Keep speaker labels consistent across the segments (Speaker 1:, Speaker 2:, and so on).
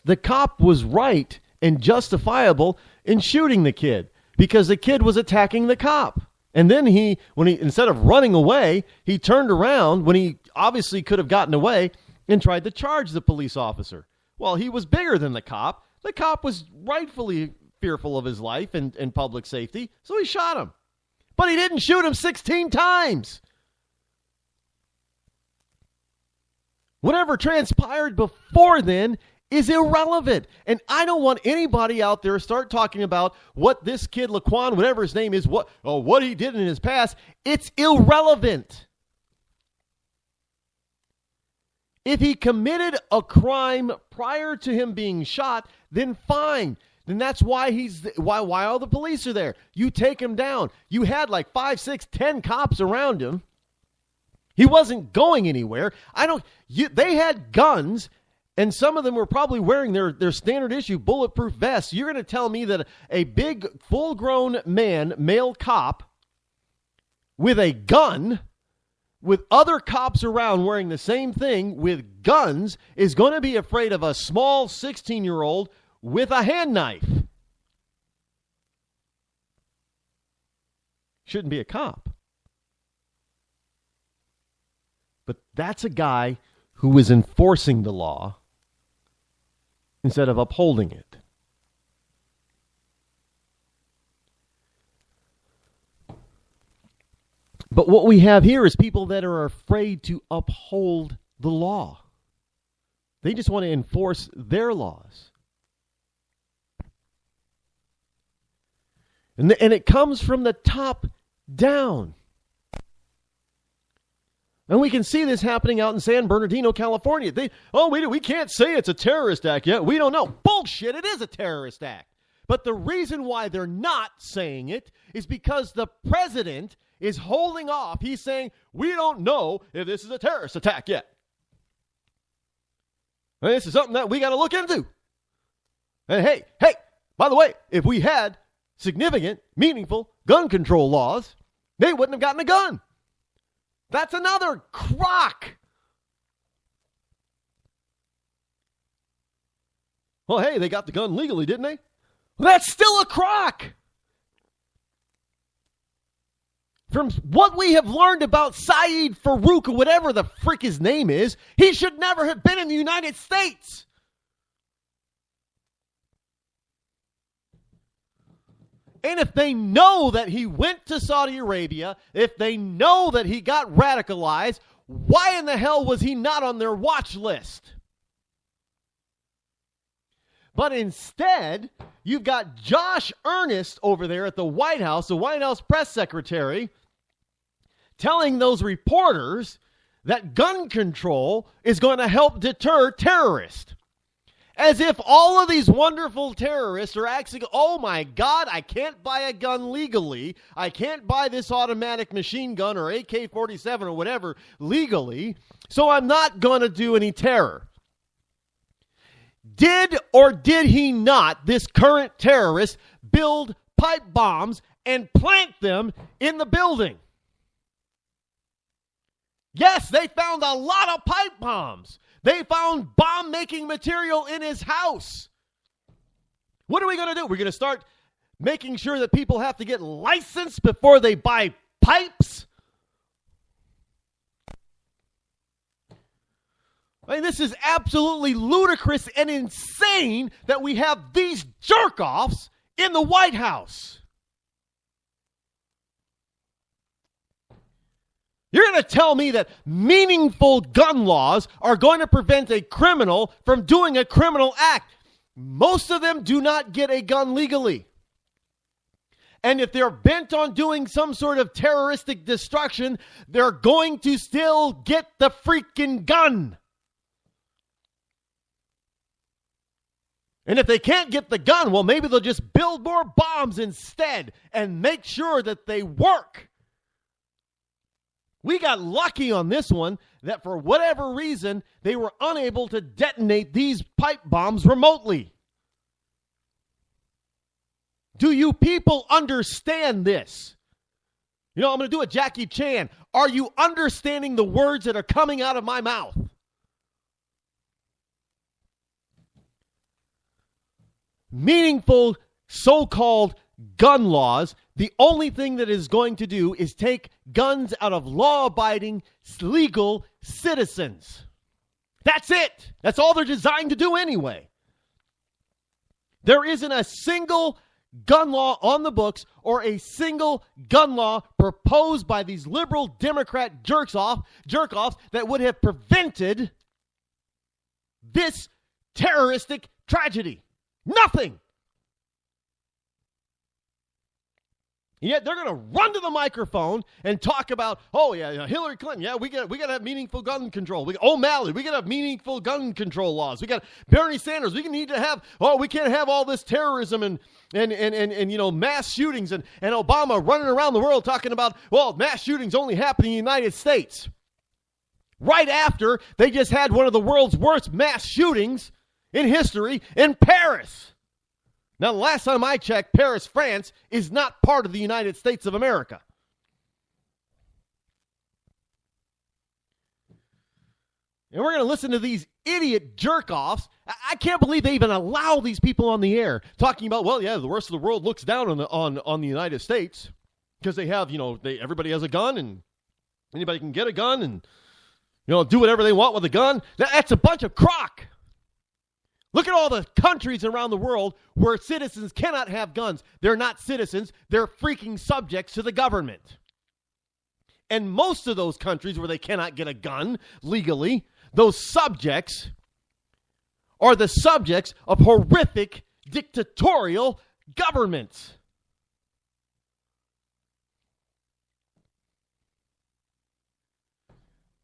Speaker 1: the cop was right and justifiable in shooting the kid because the kid was attacking the cop. And then when he instead of running away, he turned around when he obviously could have gotten away and tried to charge the police officer. Well, he was bigger than the cop. The cop was rightfully fearful of his life and public safety, so he shot him. But he didn't shoot him 16 times. Whatever transpired before then is irrelevant. And I don't want anybody out there start talking about what this kid, Laquan, whatever his name is, what he did in his past. It's irrelevant. If he committed a crime prior to him being shot, then fine. Then that's why why all the police are there. You take him down. You had like 5, 6, 10 cops around him. He wasn't going anywhere. They had guns, and some of them were probably wearing their standard issue bulletproof vests. You're going to tell me that a big, full-grown man, male cop, with a gun, with other cops around wearing the same thing with guns, is going to be afraid of a small 16-year-old with a hand knife? Shouldn't be a cop. But that's a guy who is enforcing the law instead of upholding it. But what we have here is people that are afraid to uphold the law. They just want to enforce their laws. And it comes from the top down. And we can see this happening out in San Bernardino, California. We can't say it's a terrorist act yet. We don't know. Bullshit, it is a terrorist act. But the reason why they're not saying it is because the president is holding off. He's saying, we don't know if this is a terrorist attack yet. And this is something that we got to look into. And hey, by the way, if we had significant, meaningful gun control laws, they wouldn't have gotten a gun. That's another crock. Well, hey, they got the gun legally, didn't they? Well, that's still a crock. From what we have learned about Saeed Farouk, or whatever the frick his name is, he should never have been in the United States. And if they know that he went to Saudi Arabia, if they know that he got radicalized, why in the hell was he not on their watch list? But instead, you've got Josh Earnest over there at the White House, the White House press secretary, telling those reporters that gun control is going to help deter terrorists. As if all of these wonderful terrorists are actually, oh my God, I can't buy a gun legally. I can't buy this automatic machine gun or AK-47 or whatever legally, so I'm not going to do any terror. Did or did he not, this current terrorist, build pipe bombs and plant them in the building? Yes, they found a lot of pipe bombs. They found bomb-making material in his house. What are we going to do? We're going to start making sure that people have to get licensed before they buy pipes? I mean, this is absolutely ludicrous and insane that we have these jerk-offs in the White House. You're going to tell me that meaningful gun laws are going to prevent a criminal from doing a criminal act. Most of them do not get a gun legally. And if they're bent on doing some sort of terroristic destruction, they're going to still get the freaking gun. And if they can't get the gun, well, maybe they'll just build more bombs instead and make sure that they work. We got lucky on this one that for whatever reason, they were unable to detonate these pipe bombs remotely. Do you people understand this? You know, I'm going to do a Jackie Chan. Are you understanding the words that are coming out of my mouth? meaningful so-called gun laws, the only thing that is going to do is take guns out of law-abiding, legal citizens. That's it. That's all they're designed to do anyway. There isn't a single gun law on the books or a single gun law proposed by these liberal Democrat jerk-offs that would have prevented this terroristic tragedy. Nothing. And yet they're going to run to the microphone and talk about, oh, yeah, Hillary Clinton, yeah, we got to have meaningful gun control. O'Malley, we got to have meaningful gun control laws. We got Bernie Sanders, we need to have, we can't have all this terrorism and mass shootings and Obama running around the world talking about, well, mass shootings only happen in the United States. Right after they just had one of the world's worst mass shootings in history in Paris. Now, the last time I checked, Paris, France is not part of the United States of America. And we're going to listen to these idiot jerk-offs. I can't believe they even allow these people on the air talking about, well, yeah, the rest of the world looks down on the United States because they have, everybody has a gun and anybody can get a gun and, do whatever they want with a gun. That's a bunch of crock. Look at all the countries around the world where citizens cannot have guns. They're not citizens. They're freaking subjects to the government. And most of those countries where they cannot get a gun legally, those subjects are the subjects of horrific dictatorial governments.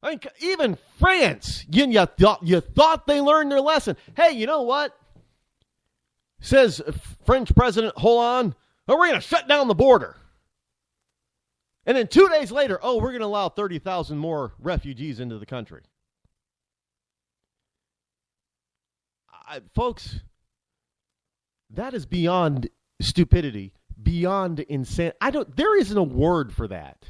Speaker 1: I mean, even France, you thought they learned their lesson. Hey, you know what? Says French President Hollande, we're going to shut down the border. And then 2 days later, we're going to allow 30,000 more refugees into the country. Folks, that is beyond stupidity, beyond insane. There isn't a word for that.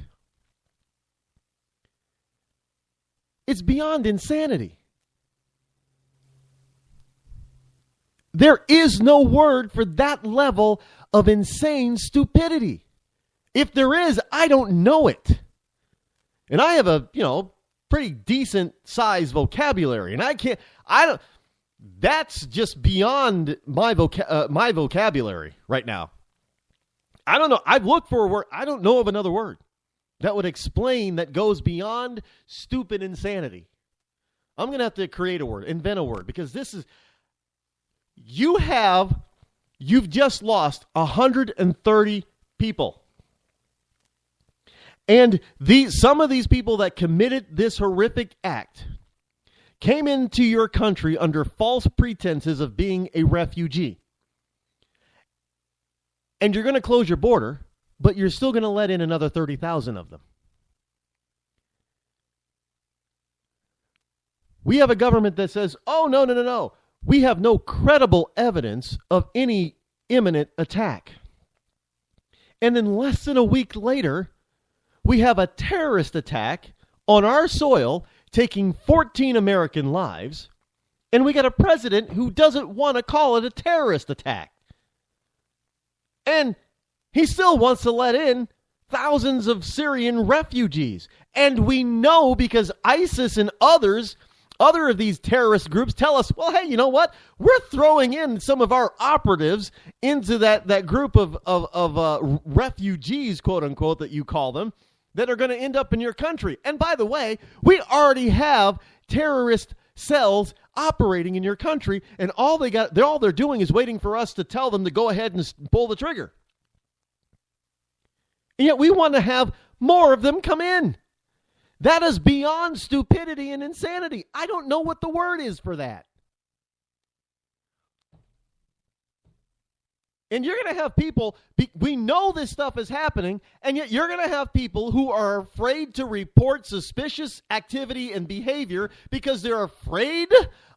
Speaker 1: It's beyond insanity. There is no word for that level of insane stupidity. If there is, I don't know it. And I have a, pretty decent sized vocabulary. And that's just beyond my vocabulary right now. I don't know. I've looked for a word. I don't know of another word that would explain that goes beyond stupid insanity. I'm going to have to create a word, invent a word, because you've just lost 130 people. And some of these people that committed this horrific act came into your country under false pretenses of being a refugee. And you're going to close your border, but you're still going to let in another 30,000 of them. We have a government that says, oh, no. We have no credible evidence of any imminent attack. And then less than a week later, we have a terrorist attack on our soil, taking 14 American lives, and we got a president who doesn't want to call it a terrorist attack. And he still wants to let in thousands of Syrian refugees. And we know because ISIS and other of these terrorist groups tell us, well, hey, you know what? We're throwing in some of our operatives into that group of refugees, quote unquote, that you call them, that are going to end up in your country. And by the way, we already have terrorist cells operating in your country, and all they're doing is waiting for us to tell them to go ahead and pull the trigger. And yet we want to have more of them come in. That is beyond stupidity and insanity. I don't know what the word is for that. And you're going to have people, we know this stuff is happening, and yet you're going to have people who are afraid to report suspicious activity and behavior because they're afraid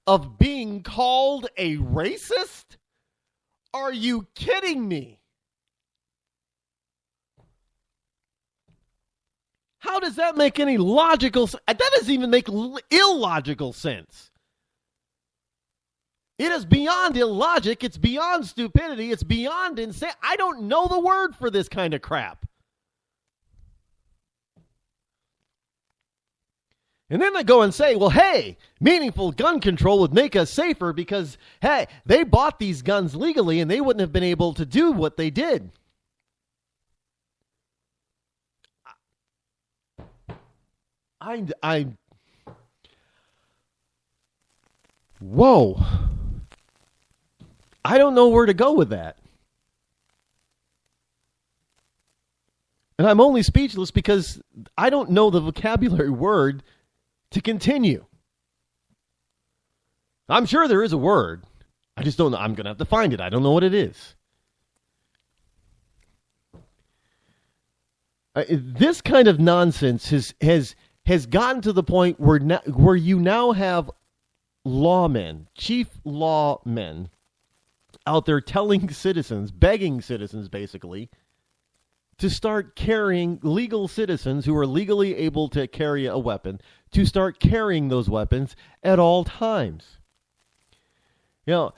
Speaker 1: of being called a racist? Are you kidding me? How does that make any logical sense? That doesn't even make illogical sense. It is beyond illogic. It's beyond stupidity. It's beyond insane. I don't know the word for this kind of crap. And then they go and say, well, hey, meaningful gun control would make us safer because, hey, they bought these guns legally and they wouldn't have been able to do what they did. Whoa. I don't know where to go with that. And I'm only speechless because I don't know the vocabulary word to continue. I'm sure there is a word. I just don't know. I'm going to have to find it. I don't know what it is. This kind of nonsense has gotten to the point where you now have lawmen, chief lawmen, out there telling citizens, begging citizens basically, to start carrying, legal citizens who are legally able to carry a weapon, to start carrying those weapons at all times. You know,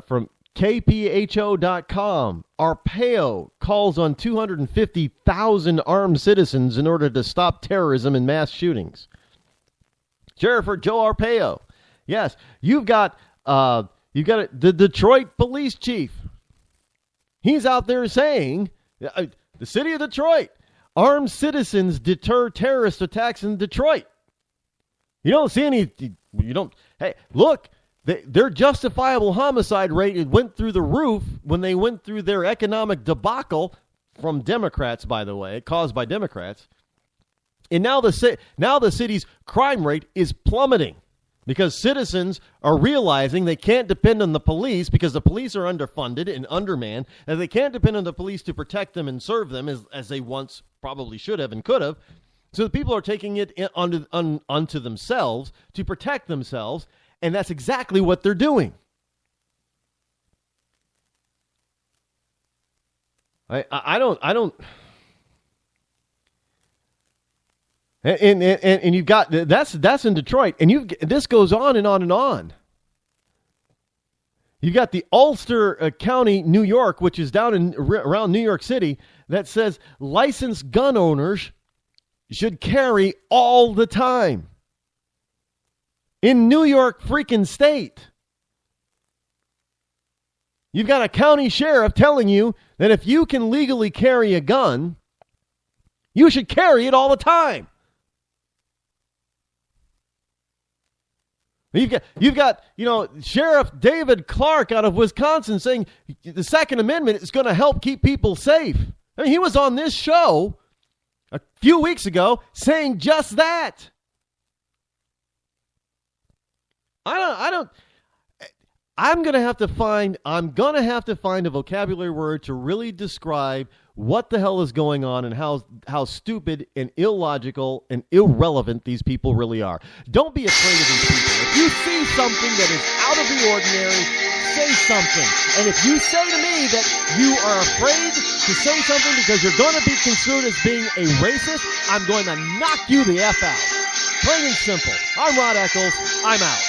Speaker 1: from KPHO.com, Arpaio calls on 250,000 armed citizens in order to stop terrorism and mass shootings. Sheriff Joe Arpaio. Yes, you've got the Detroit police chief. He's out there saying, the city of Detroit, armed citizens deter terrorist attacks in Detroit. You don't see any, hey, look, their justifiable homicide rate went through the roof when they went through their economic debacle from Democrats, by the way, caused by Democrats. And now the city's crime rate is plummeting because citizens are realizing they can't depend on the police because the police are underfunded and undermanned, and they can't depend on the police to protect them and serve them as they once probably should have and could have. So the people are taking it onto themselves to protect themselves, and that's exactly what they're doing. I don't. And you've got that's in Detroit, and this goes on and on and on. You got the Ulster County, New York, which is down around New York City, that says licensed gun owners should carry all the time. In New York freaking state, you've got a county sheriff telling you that if you can legally carry a gun, you should carry it all the time. You've got Sheriff David Clark out of Wisconsin saying the Second Amendment is going to help keep people safe. I mean, he was on this show a few weeks ago saying just that. I'm going to have to find a vocabulary word to really describe what the hell is going on and how stupid and illogical and irrelevant these people really are. Don't be afraid of these people. If you see something that is out of the ordinary, say something. And if you say to me that you are afraid to say something because you're going to be construed as being a racist, I'm going to knock you the F out. Plain and simple. I'm Rod Eccles. I'm out.